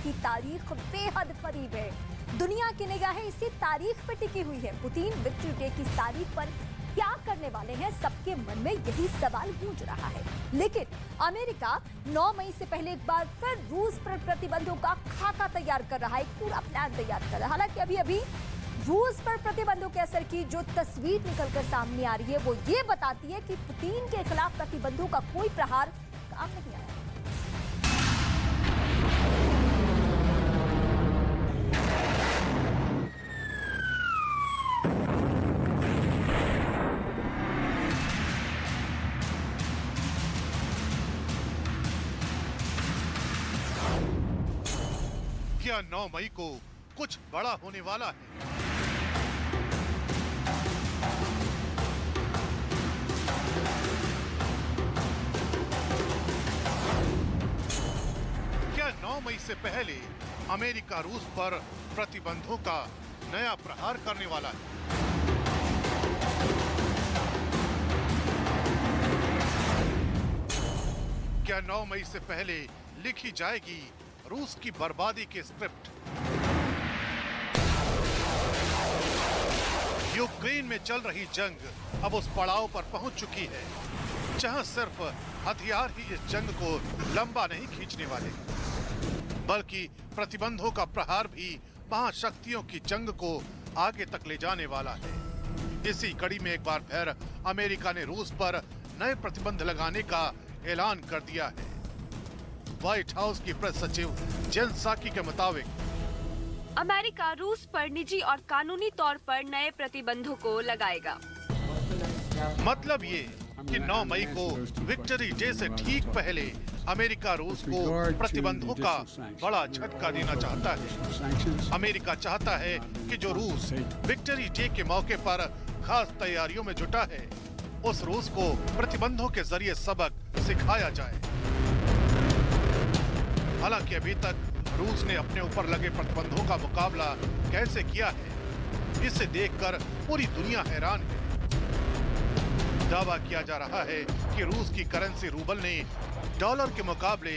की तारीख बेहद करीब है। दुनिया की निगाहें इसी तारीख पर टिकी हुई है। पुतिन विक्ट्री डे की तारीख पर क्या करने वाले हैं, सबके मन में यही सवाल गूंज रहा है। लेकिन अमेरिका 9 मई से पहले एक बार फिर रूस पर प्रतिबंधों का खाका तैयार कर रहा है, पूरा प्लान तैयार कर रहा है। हालांकि अभी रूस पर प्रतिबंधों के असर की जो तस्वीर निकलकर सामने आ रही है वो ये बताती है कि पुतिन के खिलाफ प्रतिबंधों का कोई प्रहार काम नहीं आया। क्या 9 मई को कुछ बड़ा होने वाला है? क्या 9 मई से पहले अमेरिका रूस पर प्रतिबंधों का नया प्रहार करने वाला है? क्या 9 मई से पहले लिखी जाएगी रूस की बर्बादी की स्क्रिप्ट? यूक्रेन में चल रही जंग अब उस पड़ाव पर पहुंच चुकी है जहां सिर्फ हथियार ही इस जंग को लंबा नहीं खींचने वाले, बल्कि प्रतिबंधों का प्रहार भी महाशक्तियों की जंग को आगे तक ले जाने वाला है। इसी कड़ी में एक बार फिर अमेरिका ने रूस पर नए प्रतिबंध लगाने का ऐलान कर दिया है। व्हाइट हाउस की प्रेस सचिव जेन साकी के मुताबिक अमेरिका रूस पर निजी और कानूनी तौर पर नए प्रतिबंधों को लगाएगा। मतलब ये कि 9 मई को विक्ट्री डे से ठीक पहले अमेरिका रूस को प्रतिबंधों का बड़ा झटका देना चाहता है। अमेरिका चाहता है कि जो रूस विक्ट्री डे के मौके पर खास तैयारियों में जुटा है, उस रूस को प्रतिबंधों के जरिए सबक सिखाया जाए। हालांकि अभी तक रूस ने अपने ऊपर लगे प्रतिबंधों का मुकाबला कैसे किया है, इसे देखकर पूरी दुनिया हैरान है। दावा किया जा रहा है कि रूस की करेंसी रूबल ने डॉलर के मुकाबले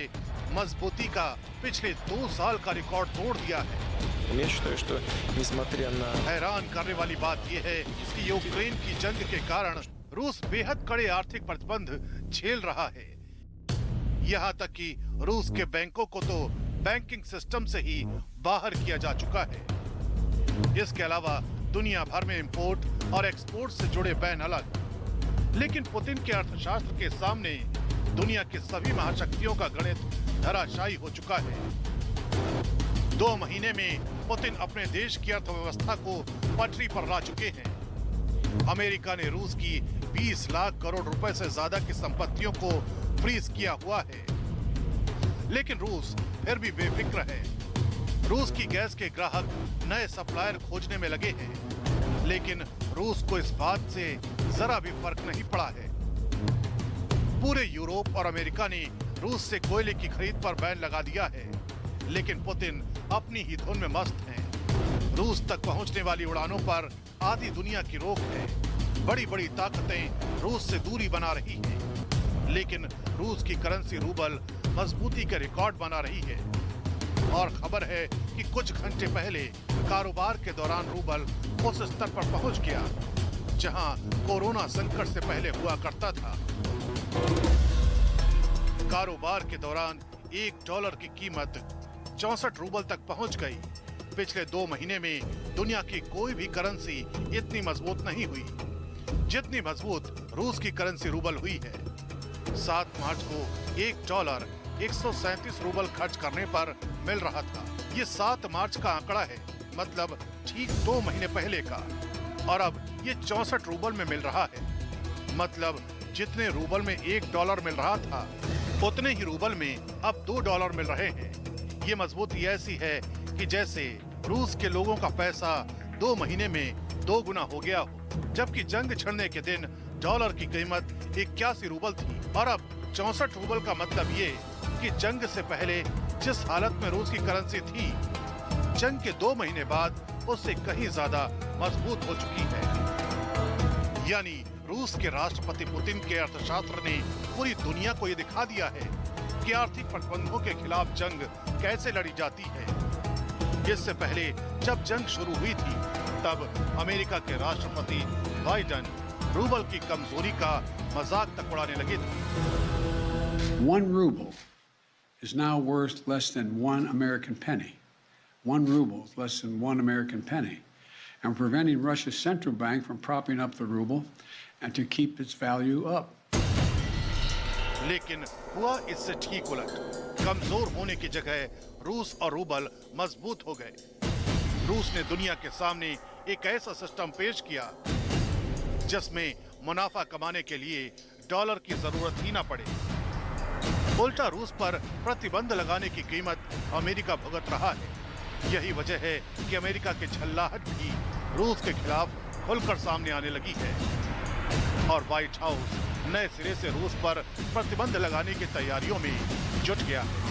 मजबूती का पिछले 2 साल का रिकॉर्ड तोड़ दिया है। हैरान करने वाली बात यह है कि यूक्रेन की जंग के कारण रूस बेहद कड़े आर्थिक प्रतिबंध झेल रहा है। यहाँ तक कि रूस के बैंकों को तो बैंकिंग सिस्टम से ही बाहर किया जा चुका है। इसके अलावा दुनिया भर में इंपोर्ट और एक्सपोर्ट से जुड़े बैन अलग। लेकिन पुतिन के अर्थशास्त्र के सामने दुनिया के सभी महाशक्तियों का गणित धराशायी हो चुका है। 2 महीने में पुतिन अपने देश की अर्थव्यवस्था को पटरी पर ला चुके हैं। अमेरिका ने रूस की 20 लाख करोड़ रुपए से ज्यादा की संपत्तियों को फ्रीज किया हुआ है। लेकिन रूस फिर भी बेफिक्र है। रूस की गैस के ग्राहक नए सप्लायर खोजने में लगे हैं, लेकिन रूस को इस बात से जरा भी फर्क नहीं पड़ा है। पूरे यूरोप और अमेरिका ने रूस से कोयले की खरीद पर बैन लगा दिया है, लेकिन पुतिन अपनी ही धुन में मस्त हैं। रूस तक पहुंचने वाली उड़ानों पर आधी दुनिया की रोक है। बड़ी बड़ी ताकतें रूस से दूरी बना रही हैं, लेकिन रूस की करेंसी रूबल मजबूती के रिकॉर्ड बना रही है। और खबर है कि कुछ घंटे पहले कारोबार के दौरान रूबल उस स्तर पर पहुंच गया जहां कोरोना संकट से पहले हुआ करता था। कारोबार के दौरान $1 की कीमत 64 रूबल तक पहुंच गई। पिछले 2 महीने में दुनिया की कोई भी करेंसी इतनी मजबूत नहीं हुई जितनी मजबूत रूस की करेंसी रूबल हुई है। 7 मार्च को $1 137 रूबल खर्च करने पर मिल रहा था। ये 7 मार्च का आंकड़ा है, मतलब ठीक 2 महीने पहले का। और अब ये 64 रूबल में मिल रहा है, मतलब जितने रूबल में $1 मिल रहा था उतने ही रूबल में अब $2 मिल रहे हैं। ये मजबूती ऐसी है कि जैसे रूस के लोगों का पैसा 2 महीने में 2 गुना हो गया हो। जबकि जंग छिड़ने के दिन डॉलर की कीमत 81 रूबल थी और अब 64 रूबल का मतलब ये कि जंग से पहले जिस हालत में रूस की करेंसी थी, जंग के 2 महीने बाद उससे कहीं ज्यादा मजबूत हो चुकी है। यानी रूस के राष्ट्रपति पुतिन के अर्थशास्त्र ने पूरी दुनिया को ये दिखा दिया है कि आर्थिक प्रतिबंधों के खिलाफ जंग कैसे लड़ी जाती है। इससे पहले जब जंग शुरू हुई थी तब अमेरिका के राष्ट्रपति बाइडेन रूबल की कमजोरी का मजाक तक उड़ाने लगे थे। 1 ruble is now worth less than 1 American penny. 1 ruble is less than 1 American penny. And preventing Russia's central bank from propping up the ruble and to keep its value up. लेकिन हुआ इससे ठीक उलट। कमजोर होने की जगह रूस और रूबल मजबूत हो गए। रूस ने दुनिया के सामने एक ऐसा सिस्टम पेश किया जिसमें मुनाफा कमाने के लिए डॉलर की जरूरत ही ना पड़े। उल्टा रूस पर प्रतिबंध लगाने की कीमत अमेरिका भुगत रहा है। यही वजह है कि अमेरिका की झल्लाहट भी रूस के खिलाफ खुलकर सामने आने लगी है और व्हाइट हाउस नए सिरे से रूस पर प्रतिबंध लगाने की तैयारियों में जुट गया है।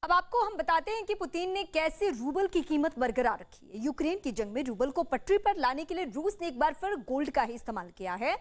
अब आपको हम बताते हैं कि पुतिन ने कैसे रूबल की कीमत बरकरार रखी है। यूक्रेन की जंग में रूबल को पटरी पर लाने के लिए रूस ने एक बार फिर गोल्ड का ही इस्तेमाल किया है।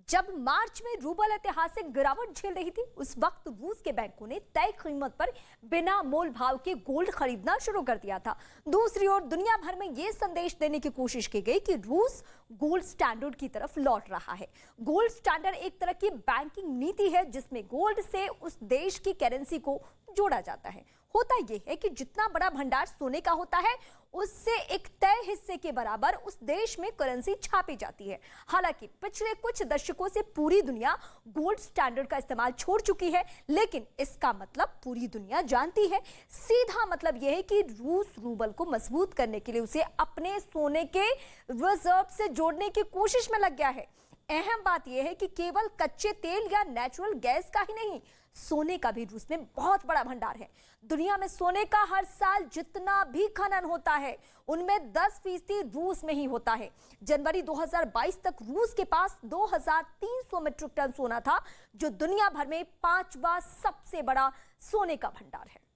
जब मार्च में रूबल ऐतिहासिक गिरावट झेल रही थी, उस वक्त रूस के बैंकों ने तय कीमत पर बिना मोल भाव के गोल्ड खरीदना शुरू कर दिया था। दूसरी ओर दुनिया भर में यह संदेश देने की कोशिश की गई कि रूस गोल्ड स्टैंडर्ड की तरफ लौट रहा है। गोल्ड स्टैंडर्ड एक तरह की बैंकिंग नीति है जिसमें गोल्ड से उस देश की करेंसी को जोड़ा जाता है। होता यह है कि जितना बड़ा भंडार सोने का होता है उससे एक तय हिस्से के बराबर उस देश में करेंसी छापी जाती है। हालांकि पिछले कुछ दशकों से पूरी दुनिया गोल्ड स्टैंडर्ड का इस्तेमाल छोड़ चुकी है, लेकिन इसका मतलब पूरी दुनिया जानती है। सीधा मतलब यह है कि रूस रूबल को मजबूत करने के लिए उसे अपने सोने के रिजर्व से जोड़ने की कोशिश में लग गया है। अहम बात यह है कि केवल कच्चे तेल या नेचुरल गैस का ही नहीं, सोने का भी रूस में बहुत बड़ा भंडार है। दुनिया में सोने का हर साल जितना भी खनन होता है उनमें 10% रूस में ही होता है। जनवरी 2022 तक रूस के पास 2300 मीट्रिक टन सोना था, जो दुनिया भर में 5वां सबसे बड़ा सोने का भंडार है।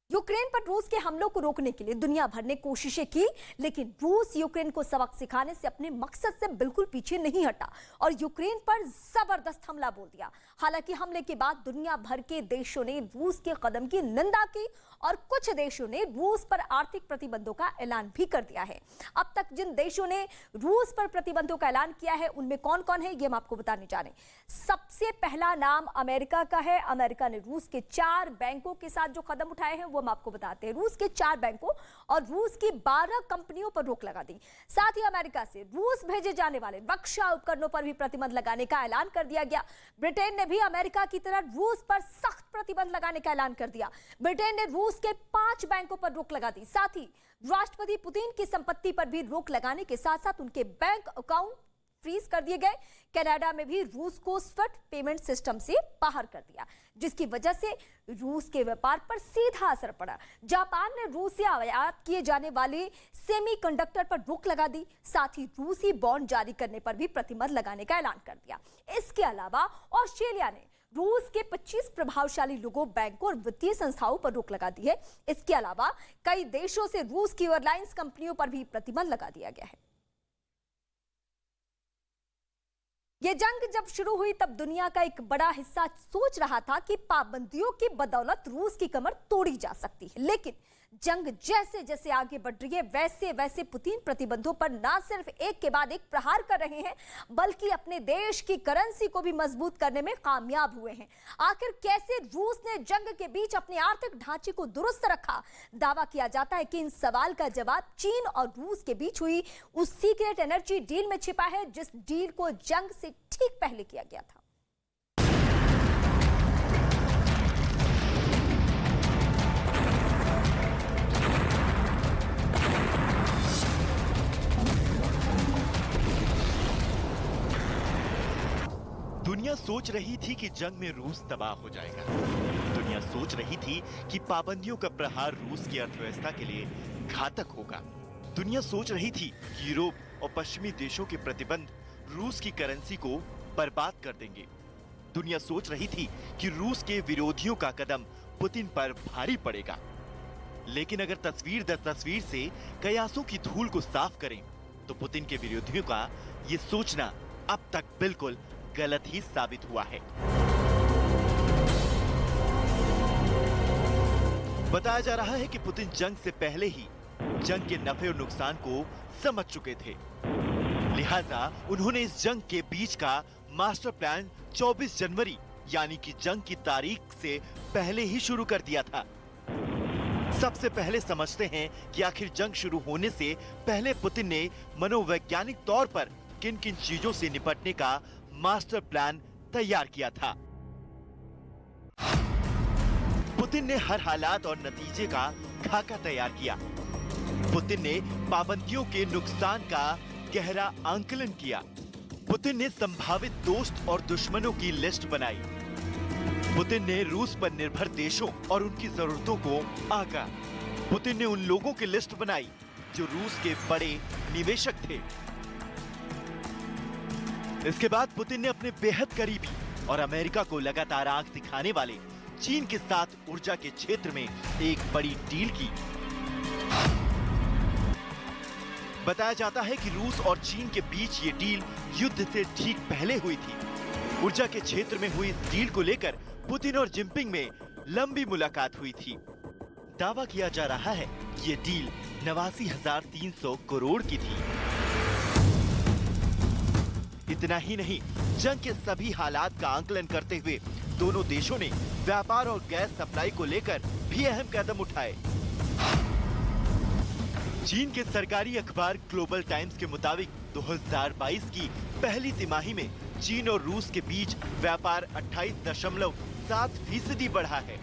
यूक्रेन पर रूस के हमलों को रोकने के लिए दुनिया भर ने कोशिशें की, लेकिन रूस यूक्रेन को सबक सिखाने से अपने मकसद से बिल्कुल पीछे नहीं हटा और यूक्रेन पर जबरदस्त हमला बोल दिया। हालांकि हमले के बाद दुनिया भर के देशों ने रूस के कदम की निंदा की और कुछ देशों ने रूस पर आर्थिक प्रतिबंधों का ऐलान भी कर दिया है। अब तक जिन देशों ने रूस पर प्रतिबंधों का ऐलान किया है उनमें कौन कौन है, ये हम आपको बताने जा रहे हैं। सबसे पहला नाम अमेरिका का है। अमेरिका ने रूस के 4 बैंकों के साथ जो कदम उठाए हैं वो हम आपको बताते हैं। रूस के 4 बैंकों और रूस की 12 कंपनियों पर रोक लगा दी। साथ ही अमेरिका से रूस भेजे जाने वाले रक्षा उपकरणों पर भी प्रतिबंध लगाने का ऐलान कर दिया गया। ब्रिटेन ने भी अमेरिका की तरह रूस पर सख्त प्रतिबंध लगाने का ऐलान कर दिया। ब्रिटेन ने रूस के 5 बैंकों पर रोक लगा दी। साथ ही राष्ट्रपति पुतिन की संपत्ति पर भी रोक लगाने के साथ साथ उनके बैंक अकाउंट फ्रीज कर दिए गए। कनाडा में भी रूस को स्विफ्ट पेमेंट सिस्टम से बाहर कर दिया, जिसकी वजह से रूस के व्यापार पर सीधा असर पड़ा। जापान ने रूस से आयात किए जाने वाले सेमीकंडक्टर पर रोक लगा दी। साथ ही रूसी बॉन्ड जारी करने पर भी प्रतिबंध लगाने का ऐलान कर दिया। इसके अलावा ऑस्ट्रेलिया ने रूस के 25 प्रभावशाली लोगों, बैंकों और वित्तीय संस्थाओं पर रोक लगा दी है। इसके अलावा कई देशों से रूस की एयरलाइंस कंपनियों पर भी प्रतिबंध लगा दिया गया है। ये जंग जब शुरू हुई तब दुनिया का एक बड़ा हिस्सा सोच रहा था कि पाबंदियों की बदौलत रूस की कमर तोड़ी जा सकती है, लेकिन जंग जैसे जैसे आगे बढ़ रही है वैसे वैसे पुतिन प्रतिबंधों पर ना सिर्फ एक के बाद एक प्रहार कर रहे हैं, बल्कि अपने देश की करेंसी को भी मजबूत करने में कामयाब हुए हैं। आखिर कैसे रूस ने जंग के बीच अपने आर्थिक ढांचे को दुरुस्त रखा? दावा किया जाता है कि इन सवाल का जवाब चीन और रूस के बीच हुई उस सीक्रेट एनर्जी डील में छिपा है, जिस डील को जंग से ठीक पहले किया गया था। दुनिया सोच रही थी कि जंग में रूस तबाह हो जाएगा। दुनिया सोच रही थी कि पाबंदियों का प्रहार रूस की अर्थव्यवस्था के लिए घातक होगा। दुनिया सोच रही थी कि यूरोप और पश्चिमी देशों के प्रतिबंध रूस की करेंसी को बर्बाद कर देंगे। दुनिया सोच रही थी कि रूस के विरोधियों का कदम पुतिन पर भारी पड़ेगा। लेकिन अगर तस्वीर दर तस्वीर से कयासों की धूल को साफ करें तो पुतिन के विरोधियों का ये सोचना अब तक बिल्कुल गलत ही साबित हुआ है। बताया जा रहा है कि पुतिन जंग से पहले ही जंग के नफे और नुकसान को समझ चुके थे, लिहाजा उन्होंने इस जंग के बीच का मास्टर प्लान 24 जनवरी यानी कि जंग की तारीख से पहले ही शुरू कर दिया था। सबसे पहले समझते हैं कि आखिर जंग शुरू होने से पहले पुतिन ने मनोवैज्ञानिक तौर पर किन किन चीजों से निपटने का मास्टर प्लान तैयार किया था। पुतिन ने हर हालात और नतीजे का खाका तैयार किया। पुतिन ने पाबंदियों के नुकसान का गहरा आंकलन किया। पुतिन ने संभावित दोस्त और दुश्मनों की लिस्ट बनाई। पुतिन ने रूस पर निर्भर देशों और उनकी जरूरतों को आंका। पुतिन ने उन लोगों की लिस्ट बनाई जो रूस के बड़े निवेशक थे। इसके बाद पुतिन ने अपने बेहद करीबी और अमेरिका को लगातार आंख दिखाने वाले चीन के साथ ऊर्जा के क्षेत्र में एक बड़ी डील की। बताया जाता है कि रूस और चीन के बीच ये डील युद्ध से ठीक पहले हुई थी। ऊर्जा के क्षेत्र में हुई इस डील को लेकर पुतिन और जिनपिंग में लंबी मुलाकात हुई थी। दावा किया जा रहा है ये डील 89,300 करोड़ की थी। इतना ही नहीं, जंग के सभी हालात का आंकलन करते हुए दोनों देशों ने व्यापार और गैस सप्लाई को लेकर भी अहम कदम उठाए। चीन के सरकारी अखबार ग्लोबल टाइम्स के मुताबिक 2022 की पहली तिमाही में चीन और रूस के बीच व्यापार 28.7% बढ़ा है,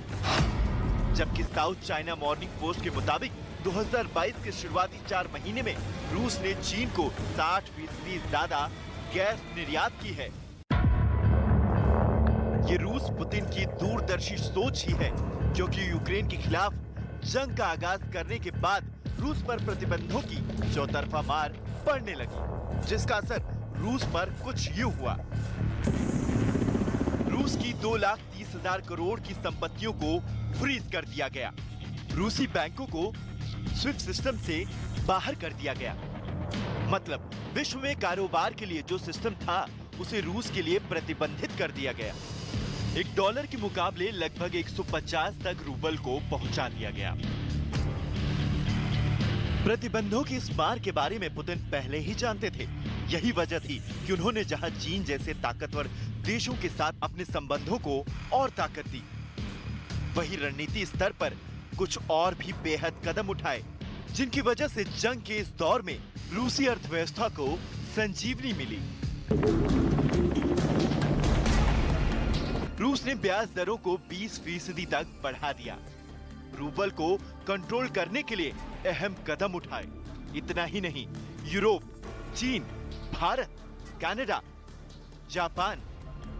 जबकि साउथ चाइना मॉर्निंग पोस्ट के मुताबिक 2022 के शुरुआती 4 महीने में रूस ने चीन को 60% ज्यादा गैस निर्यात की है। ये रूस पुतिन की दूरदर्शी सोच ही है, क्योंकि यूक्रेन के खिलाफ जंग का आगाज करने के बाद रूस पर प्रतिबंधों की चौतरफा मार पड़ने लगी, जिसका असर रूस पर कुछ यूं हुआ। रूस की 2,30,000 करोड़ की संपत्तियों को फ्रीज कर दिया गया। रूसी बैंकों को स्विफ्ट सिस्टम से बाहर कर दिया गया। मतलब विश्व में कारोबार के लिए जो सिस्टम था उसे रूस के लिए प्रतिबंधित कर दिया गया। $1 के मुकाबले लगभग 150 तक रूबल को पहुंचा दिया गया। प्रतिबंधों की इस मार के बारे में पुतिन पहले ही जानते थे। यही वजह थी कि उन्होंने जहां चीन जैसे ताकतवर देशों के साथ अपने संबंधों को और ताकत दी, वहीं रणनीति स्तर पर कुछ और भी बेहद कदम उठाए, जिनकी वजह से जंग के इस दौर में रूसी अर्थव्यवस्था को संजीवनी मिली। रूस ने ब्याज दरों को 20% तक बढ़ा दिया। रूबल को कंट्रोल करने के लिए अहम कदम उठाए। इतना ही नहीं, यूरोप, चीन, भारत, कनाडा, जापान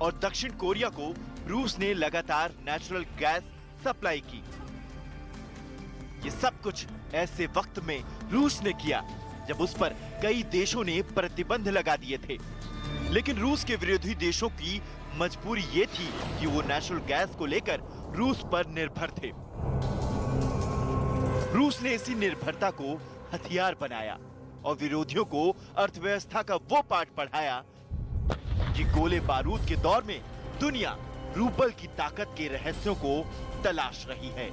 और दक्षिण कोरिया को रूस ने लगातार नेचुरल गैस सप्लाई की। ये सब कुछ ऐसे वक्त में रूस ने किया जब उस पर कई देशों ने प्रतिबंध लगा दिए थे। लेकिन रूस के विरोधी देशों की मजबूरी ये थी कि वो नेचुरल गैस को लेकर रूस पर निर्भर थे। रूस ने इसी निर्भरता को हथियार बनाया और विरोधियों को अर्थव्यवस्था का वो पाठ पढ़ाया कि गोले बारूद के दौर में दुनिया रूबल की ताकत के रहस्यों को तलाश रही है।